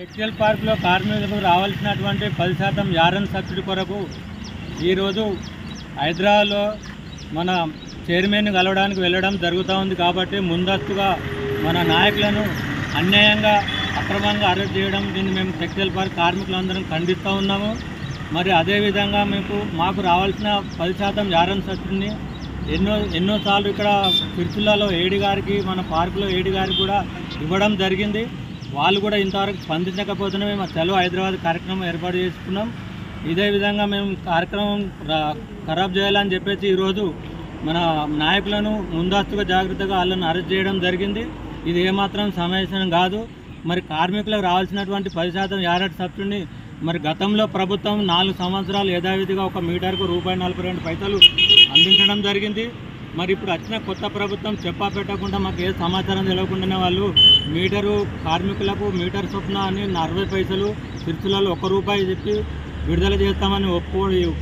Textile పార్కులో కార్మికులకు రావాల్సినటువంటి 10% యారన్ సబ్సిడీ కొరకు ఈరోజు హైదరాబాద్లో మన చైర్మన్ కలవడానికి వెళ్ళడం జరుగుతూ ఉంది. కాబట్టి ముందస్తుగా మన నాయకులను అన్యాయంగా అక్రమంగా అరెస్ట్ చేయడం దీన్ని మేము టెక్స్టైల్ పార్క్ కార్మికులందరం ఖండిస్తూ ఉన్నాము. మరి అదేవిధంగా మాకు రావాల్సిన 10% యారన్ సబ్సిడీని ఎన్నోసార్లు ఇక్కడ తిరుచులలో ఏడి గారికి మన పార్కులో ఏడి గారికి కూడా ఇవ్వడం జరిగింది. వాళ్ళు కూడా ఇంతవరకు స్పందించకపోతేనే మేము చలో హైదరాబాద్ కార్యక్రమం ఏర్పాటు చేసుకున్నాం. ఇదే విధంగా మేము కార్యక్రమం ఖరాబ్ చేయాలని చెప్పేసి ఈరోజు మన నాయకులను ముందస్తుగా జాగ్రత్తగా వాళ్ళని అరెస్ట్ చేయడం జరిగింది. ఇది ఏమాత్రం సమావేశం కాదు. మరి కార్మికులకు రావాల్సినటువంటి 10% యారన్ సబ్సిడీని మరి గతంలో ప్రభుత్వం 4 సంవత్సరాలు యథావిధిగా ఒక మీటర్కు ₹42 అందించడం జరిగింది. మరి ఇప్పుడు వచ్చిన కొత్త ప్రభుత్వం చెప్పా పెట్టకుండా మాకు ఏ సమాచారం తెలియకుండానే వాళ్ళు మీటరు కార్మికులకు మీటర్ చొప్పున అని 40 పైసలు తిరుచులలో ₹1 చెప్పి విడుదల చేస్తామని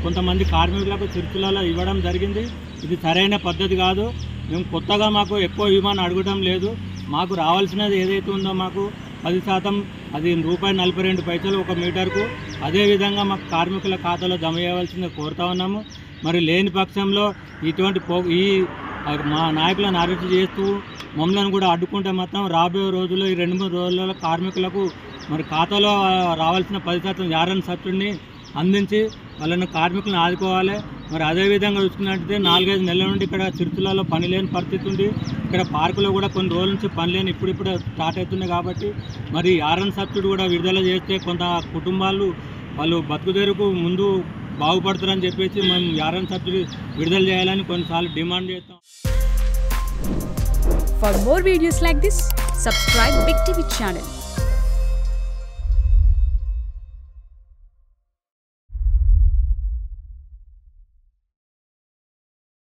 కొంతమంది కార్మికులకు తిరుచులలో ఇవ్వడం జరిగింది. ఇది సరైన పద్ధతి కాదు. మేము కొత్తగా మాకు ఎక్కువ ఇవ్వమని అడగడం లేదు. మాకు రావాల్సినది ఏదైతే ఉందో మాకు 10% అది ₹42 ఒక మీటర్కు అదేవిధంగా మాకు కార్మికుల ఖాతాలో జమ చేయవలసింది కోరుతా ఉన్నాము. మరి లేని పక్షంలో ఇటువంటి మా నాయకులను అరెస్ట్ చేస్తూ మమ్మల్ని కూడా అడ్డుకుంటే మాత్రం రాబోయే రోజుల్లో ఈ 2-3 రోజులలో కార్మికులకు మరి ఖాతాలో రావాల్సిన 10% యారన్ సబ్సిడీని అందించి వాళ్ళను కార్మికులను ఆదుకోవాలి. మరి అదేవిధంగా చూసుకున్నట్టయితే 4-5 నెలల నుండి ఇక్కడ తిరుచులలో పని లేని పరిస్థితి ఉంది. ఇక్కడ పార్కులో కూడా కొన్ని రోజుల నుంచి పని లేని ఇప్పుడు స్టార్ట్ అవుతుంది. కాబట్టి మరి యారన్ సబ్సిడీ కూడా విడుదల చేస్తే కొంత కుటుంబాలు వాళ్ళు బతుకుదేరుకు ముందు బాగుపడతారని చెప్పేసి మేము యారన్ సబ్సిడీ విడుదల చేయాలని కొన్నిసార్లు డిమాండ్ చేస్తాం. For more videos like this, subscribe Big TV channel.